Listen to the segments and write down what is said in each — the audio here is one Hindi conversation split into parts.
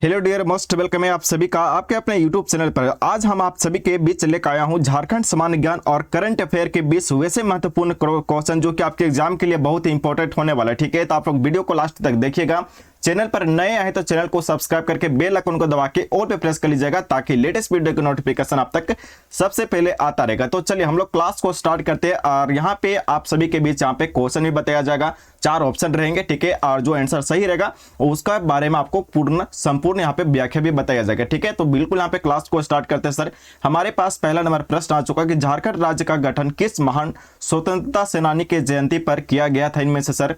हेलो डियर मोस्ट वेलकम है आप सभी का आपके अपने यूट्यूब चैनल पर। आज हम आप सभी के बीच लेकर आया हूं झारखंड सामान्य ज्ञान और करंट अफेयर के बीच वैसे महत्वपूर्ण क्वेश्चन जो कि आपके एग्जाम के लिए बहुत ही इंपॉर्टेंट होने वाला है। ठीक है, तो आप लोग वीडियो को लास्ट तक देखिएगा। चैनल पर नए आए तो चैनल को सब्सक्राइब करके बेल आइकन को दबा के ऑल पे प्रेस कर लीजिएगा ताकि लेटेस्ट वीडियो की नोटिफिकेशन आप तक सबसे पहले आता रहेगा। तो चलिए हम लोग क्लास को स्टार्ट करते हैं और यहाँ पे आप सभी के बीच यहाँ पे क्वेश्चन भी बताया जाएगा। 4 ऑप्शन रहेंगे, ठीक है, और जो आंसर सही रहेगा उसका बारे में आपको संपूर्ण यहाँ पे व्याख्या भी बताया जाएगा। ठीक है, तो बिल्कुल यहाँ पे क्लास को स्टार्ट करते हैं। सर हमारे पास पहला नंबर प्रश्न आ चुका कि झारखंड राज्य का गठन किस महान स्वतंत्रता सेनानी के जयंती पर किया गया था? इनमें से सर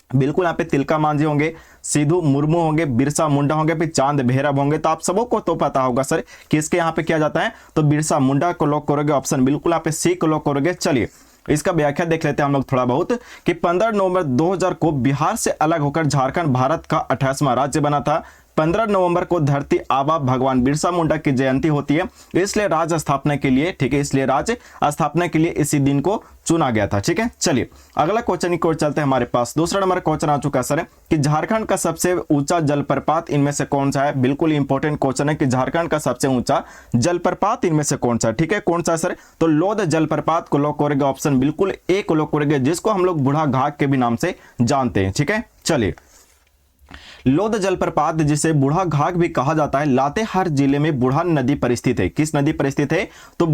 बिल्कुल यहाँ पे तिलका मांझी होंगे, सिद्धू मुर्मू होंगे, बिरसा मुंडा होंगे, फिर चांद भैरव होंगे। तो आप सबको तो पता होगा सर किसके यहाँ पे किया जाता है, तो बिरसा मुंडा को लॉक करोगे, ऑप्शन बिल्कुल यहाँ पे सी को लॉक करोगे। चलिए इसका व्याख्या देख लेते हैं हम लोग थोड़ा बहुत कि 15 नवंबर 2000 को बिहार से अलग होकर झारखंड भारत का 28वां राज्य बना था। 15 नवंबर को धरती आबा भगवान बिरसा मुंडा की जयंती होती है, इसलिए राज्य स्थापना के लिए, ठीक है, इसलिए राज्य स्थापना के लिए इसी दिन को चुना गया था। ठीक है, चलिए अगला क्वेश्चन की ओर चलते हैं। हमारे पास दूसरा नंबर क्वेश्चन आ चुका सर कि झारखंड का सबसे ऊंचा जलप्रपात इनमें से कौन सा है? बिल्कुल इंपॉर्टेंट क्वेश्चन है कि झारखंड का सबसे ऊंचा जलप्रपात इनमें से कौन सा है? ठीक है, कौन सा सर? तो लोध जलप्रपात को लॉक करेंगे, ऑप्शन बिल्कुल ए को लॉक करेंगे, जिसको हम लोग बूढ़ा घाट के भी नाम से जानते हैं। ठीक है, चलिए लोध जलप्रपात जिसे बूढ़ा घाट भी कहा जाता है लातेहार जिले में बूढ़ा नदी पर स्थित है। किस नदी पर स्थित है? तो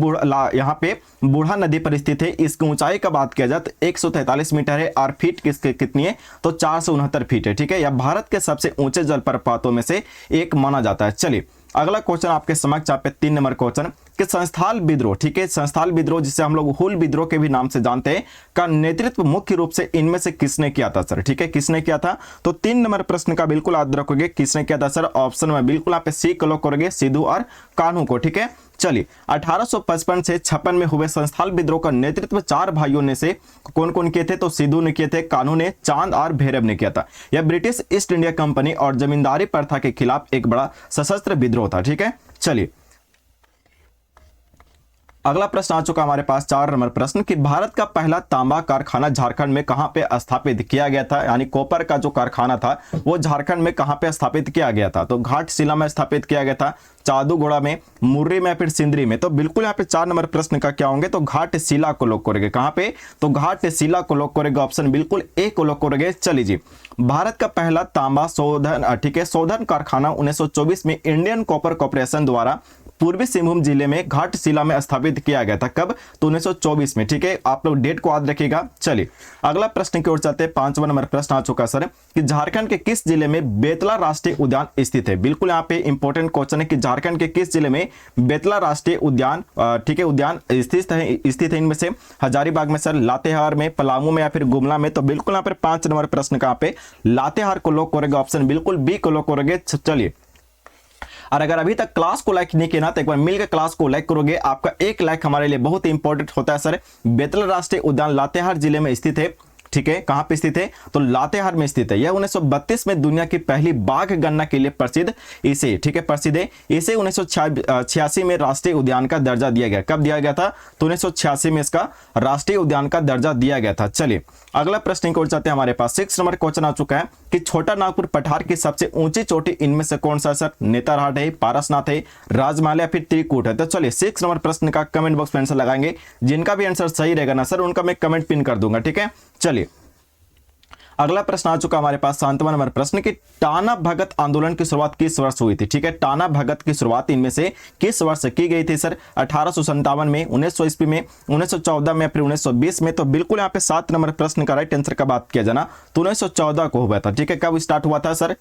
यहाँ पे बूढ़ा नदी पर स्थित है। इसकी ऊंचाई का बात किया जाए तो 143 मीटर है और फीट किसके कितनी है? तो 469 फीट है। ठीक है, यह भारत के सबसे ऊंचे जलप्रपातों में से एक माना जाता है। चलिए अगला क्वेश्चन आपके समक्ष यहाँ पे 3 नंबर क्वेश्चन कि संस्थाल विद्रोह, ठीक है, संस्थाल विद्रोह जिसे हम लोग हुल विद्रोह के भी नाम से जानते हैं, का नेतृत्व मुख्य रूप से इनमें से किसने किया था सर? ठीक है, किसने किया था? तो 3 नंबर प्रश्न का बिल्कुल याद रखोगे किसने किया था सर? ऑप्शन में बिल्कुल आप सी को लॉक करोगे, सिद्धू और कान्हू को। ठीक है, चलिए 1855 से 56 में हुए संस्थाल विद्रोह का नेतृत्व 4 भाइयों ने से कौन कौन किए थे? तो सिद्धू ने किए थे, कान्हू ने, चांद और भैरव ने किया था। यह ब्रिटिश ईस्ट इंडिया कंपनी और जमींदारी प्रथा के खिलाफ एक बड़ा सशस्त्र विद्रोह था। ठीक है, चलिए अगला प्रश्न आ चुका हमारे पास 4 नंबर प्रश्न कि भारत का पहला तांबा कारखाना झारखंड में कहां पे स्थापित किया गया था? यानी कॉपर का जो कारखाना था वो झारखंड में कहां पे स्थापित किया गया था? तो घाटशिला में स्थापित किया गया था, जादूगोड़ा में, मुर्री में, फिर सिंदरी में। तो बिल्कुल यहाँ पे 4 नंबर प्रश्न का क्या होंगे? तो घाटशिला को लॉक करेंगे। कहां पे? तो घाटशिला को लॉक करेंगे, ऑप्शन बिल्कुल ए को लॉक करेंगे। चलिए जी, भारत का पहला तांबा शोधन, ठीक है, शोधन कारखाना 1924 में इंडियन कॉपर कॉर्पोरेशन द्वारा पूर्वी सिंहभूम जिले में घाटशिला में स्थापित किया गया था। कब? तो 1924 में। ठीक है, आप लोग डेट को याद रखिएगा। चलिए अगला प्रश्न की ओर चलते हैं। 5वां नंबर प्रश्न आ चुका सर कि झारखंड के किस जिले में बेतला राष्ट्रीय उद्यान स्थित है? बिल्कुल यहाँ पे इंपॉर्टेंट क्वेश्चन है कि झारखंड के किस जिले में बेतला राष्ट्रीय उद्यान, ठीक है, उद्यान स्थित है? इनमें से हजारीबाग में सर, लातेहार में, पलामू में या फिर गुमला में। तो बिल्कुल यहाँ पे 5 नंबर प्रश्न का पे लातेहार को लॉक करेंगे, ऑप्शन बिल्कुल बी को लॉक करेंगे। चलिए और अगर अभी तक क्लास को लाइक नहीं किया ना तो एक बार मिलकर क्लास को लाइक करोगे, आपका एक लाइक हमारे लिए बहुत इंपॉर्टेंट होता है सर। बेतला राष्ट्रीय उद्यान लातेहार जिले में स्थित है। ठीक है, कहां पे स्थित है? तो लातेहार में स्थित है। यह 1932 में दुनिया की पहली बाघ गणना के लिए प्रसिद्ध इसे, ठीक है, प्रसिद्ध है। इसे 1986 में राष्ट्रीय उद्यान का दर्जा दिया गया। कब दिया गया था? तो 1986 में इसका राष्ट्रीय उद्यान का दर्जा दिया गया था। चलिए अगला प्रश्न की ओर चलते हैं। हमारे पास 6 नंबर क्वेश्चन आ चुका है कि छोटा नागपुर पठार की सबसे ऊंची चोटी इनमें से कौन सा सर? नेतरहाट है, पारसनाथ है, राजमहल या फिर त्रिकूट है? तो चलिए 6 नंबर प्रश्न का कमेंट बॉक्स में आंसर लगाएंगे। जिनका भी आंसर सही रहेगा ना सर उनका मैं कमेंट पिन कर दूंगा। ठीक है, चलिए अगला प्रश्न आ चुका हमारे पास 7वां नंबर प्रश्न कि टाना भगत आंदोलन की शुरुआत किस वर्ष हुई थी? ठीक है, टाना भगत की शुरुआत इनमें से किस वर्ष की गई थी सर? 1857 में, 1900 ईस्वी में, 1914 में, फिर 1920 में। तो बिल्कुल यहाँ पे 7 नंबर प्रश्न का राइट आंसर का बात किया जाना तो 1914 को हुआ था। ठीक है, कब स्टार्ट हुआ था सर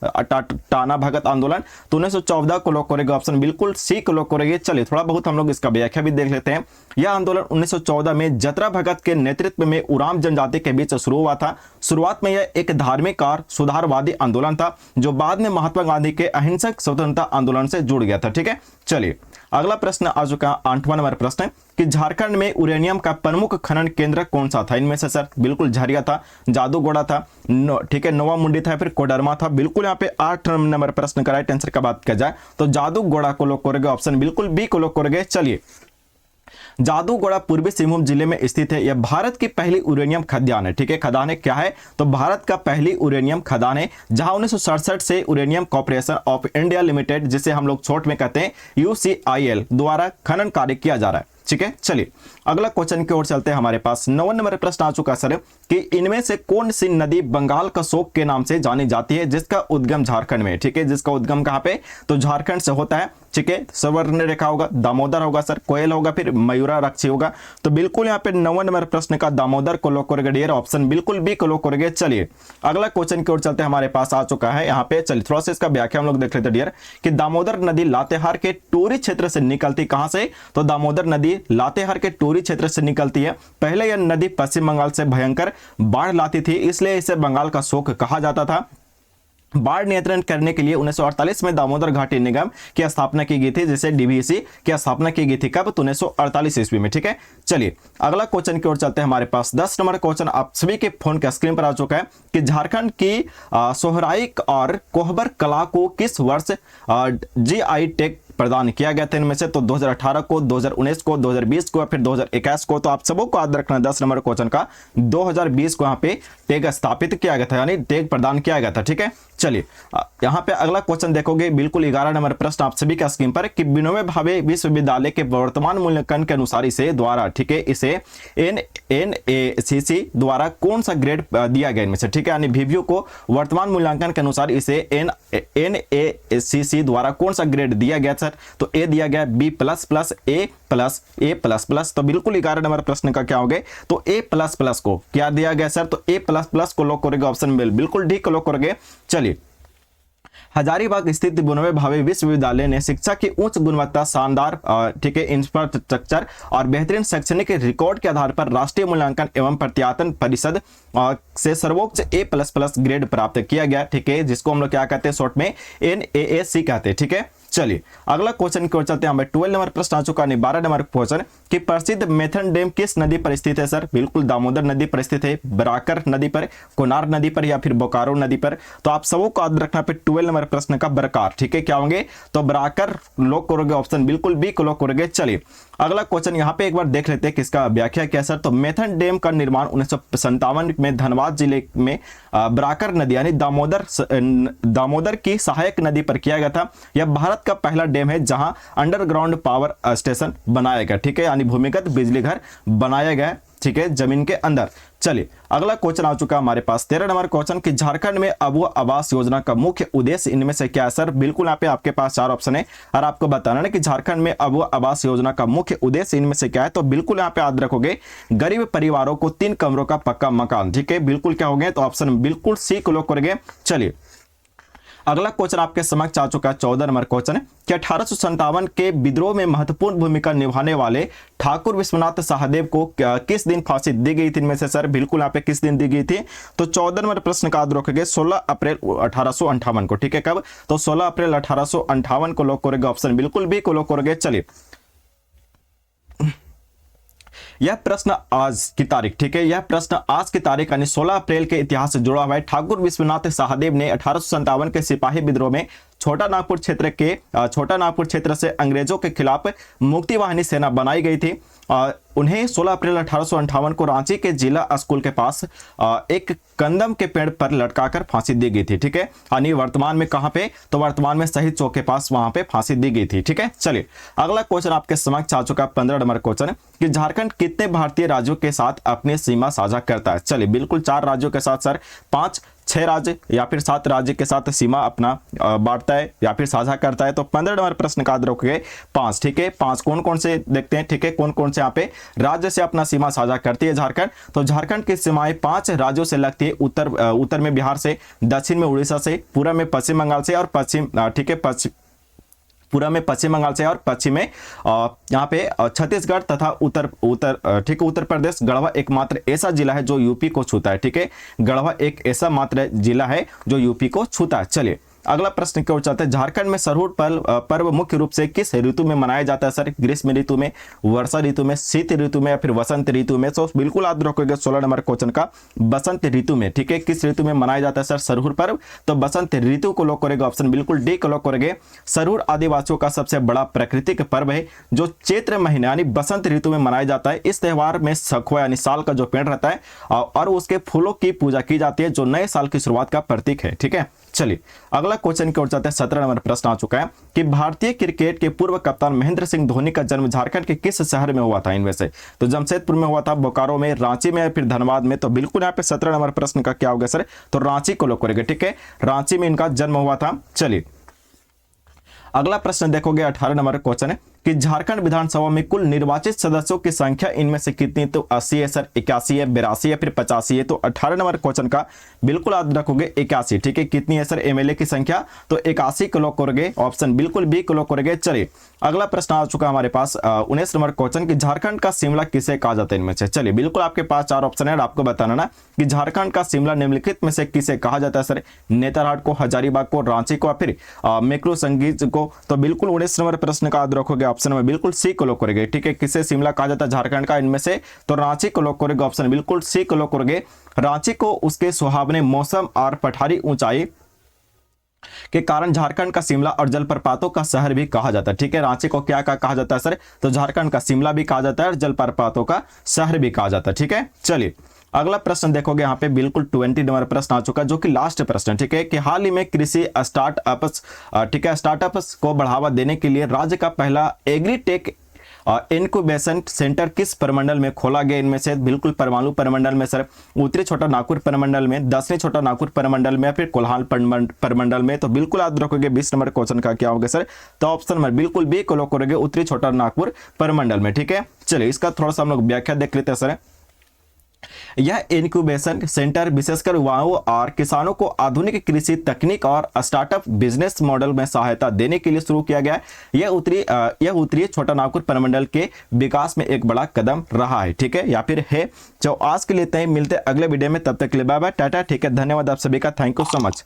टाना भगत आंदोलन? तो 1914 को लॉक करेगा, ऑप्शन बिल्कुल सी को लॉक करेंगे। चलिए थोड़ा बहुत हम लोग इसका व्याख्या भी देख लेते हैं। यह आंदोलन 1914 में जतरा भगत के नेतृत्व में उराम जनजाति के बीच शुरू हुआ था। शुरुआत में यह एक धार्मिक और सुधारवादी आंदोलन था जो बाद में महात्मा गांधी के अहिंसक स्वतंत्रता आंदोलन से जुड़ गया था। ठीक है, चलिए अगला प्रश्न आ चुका 8वां नंबर प्रश्न कि झारखंड में यूरेनियम का प्रमुख खनन केंद्र कौन सा था? इनमें से सर बिल्कुल झरिया था, जादूगोड़ा था, ठीक है, नोवा मुंडी था, फिर कोडरमा था। बिल्कुल यहाँ पे 8 नंबर प्रश्न का राइट आंसर का बात किया जाए तो जादूगोड़ा को लॉक करोगे, ऑप्शन बिल्कुल बी को लॉक करोगे। चलिए जादूगोड़ा पूर्वी सिंहभूम जिले में स्थित है। यह भारत की पहली यूरेनियम खदान है। ठीक है, खदान है क्या है, तो भारत का पहली यूरेनियम खदान है, जहां 1967 से uranium corporation of India limited, जिसे हम लोग छोट में कहते हैं UCIL, द्वारा खनन कार्य किया जा रहा है। ठीक है, चलिए अगला क्वेश्चन की ओर चलते हैं। हमारे पास 9 नंबर प्रश्न आ चुका सर कि इनमें से कौन सी नदी बंगाल का शोक के नाम से जानी जाती है, जिसका उद्गम झारखंड में। ठीक है, जिसका उद्गम कहां पे, तो झारखंड से होता है। ठीक है, सवर्ण रेखा होगा, दामोदर होगा सर, कोयल होगा, फिर मयूरा रक्षी होगा। तो बिल्कुल यहाँ पे 9 नंबर प्रश्न का दामोदर को लोग करेंगे डियर, ऑप्शन बिल्कुल बी को लोग करेंगे। चलिए अगला क्वेश्चन की ओर चलते हैं। हमारे पास आ चुका है यहाँ पे, चलिए थोड़ा सा इसका व्याख्या हम लोग देख लेते हैं डियर, कि दामोदर नदी लातेहार के टोरी क्षेत्र से निकलती, कहां से, तो दामोदर नदी लातेहार के टोरी क्षेत्र से निकलती है। पहले यह नदी पश्चिम बंगाल से भयंकर बाढ़ लाती थी, इसलिए इसे बंगाल का शोक कहा जाता था। बाढ़ नियंत्रण करने के लिए 1948 में दामोदर घाटी निगम की स्थापना की गई थी, जिसे DVC की स्थापना की गई थी कब, तो 1948 ईस्वी में। ठीक है, चलिए अगला क्वेश्चन की ओर चलते हैं। हमारे पास 10 नंबर क्वेश्चन आप सभी के फोन के स्क्रीन पर आ चुका है कि झारखंड की सोहराइक और कोहबर कला को किस वर्ष GI टैग प्रदान किया गया था इनमें से, तो 2018 को, 2019 को, 2020 को, फिर 2021 को। तो आप सबों को याद रखना 10 नंबर क्वेश्चन का 2020 को यहाँ पे टैग स्थापित किया गया था, यानी टैग प्रदान किया गया था। ठीक है, चलिए यहाँ पे अगला क्वेश्चन देखोगे, बिल्कुल 11 नंबर प्रश्न आप सभी का स्क्रीन पर, कि विनोबा भावे विश्वविद्यालय के वर्तमान मूल्यांकन के अनुसार इसे द्वारा, ठीक है, इसे NACC द्वारा कौन सा ग्रेड दिया गया इनमें से। ठीक है, यानी VVU को वर्तमान मूल्यांकन के अनुसार इसे NACC द्वारा कौन सा ग्रेड दिया गया सर, तो A दिया गया, B++, A++। तो बिल्कुल 11 नंबर प्रश्न का क्या हो गया, तो A++ को क्या दिया गया सर, तो A++ को लॉक करेंगे, ऑप्शन बिल्कुल डी को लॉक करेंगे। चलिए हजारीबाग स्थित विनोबा भावे विश्वविद्यालय ने शिक्षा की उच्च गुणवत्ता, शानदार ठीक है इंफ्रास्ट्रक्चर और बेहतरीन शैक्षणिक रिकॉर्ड के आधार पर राष्ट्रीय मूल्यांकन एवं प्रत्यायन परिषद से सर्वोच्च A++ ग्रेड प्राप्त किया गया। ठीक है, जिसको हम लोग क्या कहते हैं, शॉर्ट में NAAC कहते हैं। ठीक है, चलिए अगला क्वेश्चन की ओर चलते हैं। हमें 12 नंबर प्रश्न आ चुका है। 12 नंबर क्वेश्चन कि प्रसिद्ध मेथन डैम किस नदी पर स्थित है सर, बिल्कुल दामोदर नदी पर स्थित है, बराकर नदी पर, कोनार नदी पर, या फिर बोकारो नदी पर। तो आप सबों को याद रखना पे 12 नंबर प्रश्न का बराकर। ठीक है, क्या होंगे, तो बराकर लॉक करोगे, ऑप्शन बिल्कुल बी को लॉक करोगे। चलिए अगला क्वेश्चन यहाँ पे एक बार देख लेते हैं किसका व्याख्या क्या सर, तो मेथन डैम का निर्माण 1957 में धनबाद जिले में बराकर नदी यानी दामोदर की सहायक नदी पर किया गया था। यह भारत का पहला डैम है जहां अंडरग्राउंड पावर स्टेशन बनाया गया। ठीक है, यानी भूमिगत बिजली घर बनाया गया। ठीक है, जमीन के अंदर। चलिए अगला क्वेश्चन आ चुका है हमारे पास 13 नंबर क्वेश्चन कि झारखंड में अबुआ आवास योजना का मुख्य उद्देश्य इनमें से क्या है सर, बिल्कुल यहाँ पे आपके पास 4 ऑप्शन है और आपको बताना है कि झारखंड में अबुआ आवास योजना का मुख्य उद्देश्य इनमें से क्या है। तो बिल्कुल यहाँ पे याद रखोगे, गरीब परिवारों को 3 कमरों का पक्का मकान। ठीक है, बिल्कुल क्या हो गए, तो ऑप्शन बिल्कुल सी को लॉक करेंगे। चलिए अगला क्वेश्चन आपके समक्ष आ चुका है 14 नंबर क्वेश्चन कि 1857 के विद्रोह में महत्वपूर्ण भूमिका निभाने वाले ठाकुर विश्वनाथ सहदेव को किस दिन फांसी दी गई थी इनमें से सर, बिल्कुल यहाँ पे किस दिन दी गई थी, तो 14 नंबर प्रश्न का याद रखोगे 16 अप्रैल 1858 को। ठीक है, कब, तो 16 अप्रैल 1858 को लॉक करोगे, ऑप्शन बिल्कुल बी को लॉक करोगे। चलिए यह प्रश्न आज की तारीख, ठीक है, यह प्रश्न आज की तारीख यानी 16 अप्रैल के इतिहास से जुड़ा हुआ है। ठाकुर विश्वनाथ सहदेव ने 1857 के सिपाही विद्रोह में छोटा नागपुर क्षेत्र से अंग्रेजों के खिलाफ मुक्ति वाहिनी सेना बनाई गई थी। उन्हें 16 अप्रैल 1858 को रांची के जिला स्कूल के पास एक कंदम के पेड़ पर लटकाकर फांसी दी गई थी। ठीक है, यानी वर्तमान में कहां पे, तो वर्तमान में शहीद चौक के पास वहां पे फांसी दी गई थी। ठीक है, चलिए अगला क्वेश्चन आपके समक्ष आ चुका 15 नंबर क्वेश्चन कि झारखंड कितने भारतीय राज्यों के साथ अपनी सीमा साझा करता है। चलिए बिल्कुल 4 राज्यों के साथ सर, 5, 6 राज्य या फिर 7 राज्य के साथ सीमा अपना बांटता है या फिर साझा करता है। तो 15 नंबर प्रश्न का याद रखोगे 5। ठीक है, 5 कौन कौन से देखते हैं। ठीक है, कौन कौन से यहाँ पे राज्य से अपना सीमा साझा करती है झारखंड, तो झारखंड की सीमाएं 5 राज्यों से लगती है। उत्तर में बिहार से, दक्षिण में उड़ीसा से, पूर्व में पश्चिम बंगाल से और पश्चिम, ठीक है, पूर्व में पश्चिम बंगाल से और पश्चिम में यहाँ पे छत्तीसगढ़ तथा उत्तर प्रदेश। गढ़वा एकमात्र ऐसा जिला है जो यूपी को छूता है। ठीक है, गढ़वा एक ऐसा मात्र जिला है जो यूपी को छूता है। चलिए अगला प्रश्न की ओर चलते हैं। झारखंड में सरहूल पर्व मुख्य रूप से किस ऋतु में मनाया जाता है सर? ग्रीष्म ऋतु में, वर्षा ऋतु में, शीत ऋतु में या फिर वसंत ऋतु में? तो बिल्कुल याद रखोगे 16 नंबर क्वेश्चन का, बसंत ऋतु में। ठीक है, किस ऋतु में मनाया जाता है सर सरहूल पर्व? तो बसंत ऋतु को लॉक करेगा, ऑप्शन बिल्कुल डी को लॉक करेंगे। सरहूल आदिवासियों का सबसे बड़ा प्राकृतिक पर्व है जो चैत्र महीने यानी बसंत ऋतु में मनाया जाता है। इस त्योहार में सखुआ यानी साल का जो पेड़ रहता है और उसके फूलों की पूजा की जाती है जो नए साल की शुरुआत का प्रतीक है। ठीक है, चलिए अगला क्वेश्चन की ओर चलते हैं। 17 नंबर प्रश्न आ चुका है कि भारतीय क्रिकेट के पूर्व कप्तान महेंद्र सिंह धोनी का जन्म झारखंड के किस शहर में हुआ था इनमें से? तो जमशेदपुर में हुआ था, बोकारो में, रांची में या फिर धनबाद में? तो बिल्कुल यहाँ पे 17 नंबर प्रश्न का क्या होगा सर? तो रांची को लॉक करेंगे। ठीक है, रांची में इनका जन्म हुआ था। चलिए अगला प्रश्न देखोगे 18 नंबर क्वेश्चन है कि झारखंड विधानसभा में कुल निर्वाचित सदस्यों की संख्या इनमें से कितनी? तो 80 है सर, 81 है, 82 या फिर 85 है? तो 18 नंबर क्वेश्चन का बिल्कुल याद रखोगे 81। ठीक है, कितनी है सर एमएलए की संख्या? तो 81 को लॉक करोगे, ऑप्शन बिल्कुल बी को लॉक करोगे। चलिए अगला प्रश्न आ चुका हमारे पास 19 नंबर क्वेश्चन कि झारखंड का शिमला किसे कहा जाता है इनमें से? चलिए बिल्कुल आपके पास 4 ऑप्शन है, आपको बताना ना कि झारखंड का शिमला निम्नलिखित में से किसे कहा जाता है सर? नेतरहाट को, हजारीबाग को, रांची को या फिर मेकलू संगीत को? तो बिल्कुल 19 नंबर प्रश्न का याद रखोगे, ऑप्शन में बिल्कुल सी को लॉक करोगे। ठीक है, किसे शिमला कहा जाता है झारखंड का इनमें से? तो रांची को लॉक करोगे, ऑप्शन बिल्कुल सी को लॉक करोगे। रांची को उसके सुहावने मौसम और पठारी ऊंचाई के कारण झारखंड का शिमला और जलप्रपातों का शहर भी कहा जाता है। ठीक है, रांची को क्या कहा जाता है सर? तो झारखंड का शिमला भी कहा जाता है और जलप्रपातों का शहर भी कहा जाता है। ठीक है, चलिए अगला प्रश्न देखोगे यहाँ पे बिल्कुल 20 नंबर प्रश्न आ चुका है जो कि लास्ट प्रश्न। ठीक है, कि हाल ही में कृषि स्टार्टअप्स ठीक है स्टार्टअप्स को बढ़ावा देने के लिए राज्य का पहला एग्रीटेक इनक्यूबेशन सेंटर किस प्रमंडल में खोला गया इनमें से? बिल्कुल परमाणु प्रमंडल में सर, उत्तरी छोटा नागपुर प्रमंडल में, दक्षिणी छोटा नागपुर प्रमंडल में या फिर कोल्हान प्रमंडल में? तो बिल्कुल याद रखोगे 20 नंबर क्वेश्चन का क्या होगा सर? तो ऑप्शन में बिल्कुल बी को लॉक करोगे, उत्तरी छोटा नागपुर प्रमंडल में। ठीक है, चलिए इसका थोड़ा सा हम लोग व्याख्या देख लेते हैं सर। यह इनक्यूबेशन सेंटर विशेषकर युवाओं और किसानों को आधुनिक कृषि तकनीक और स्टार्टअप बिजनेस मॉडल में सहायता देने के लिए शुरू किया गया है। यह उत्तरी छोटा नागपुर प्रमंडल के विकास में एक बड़ा कदम रहा है। ठीक है, या फिर है। जो आज के लिए मिलते हैं अगले वीडियो में, तब तक के लिए बाय बाय, टाटा। ठीक है, धन्यवाद आप सभी का, थैंक यू सो मच।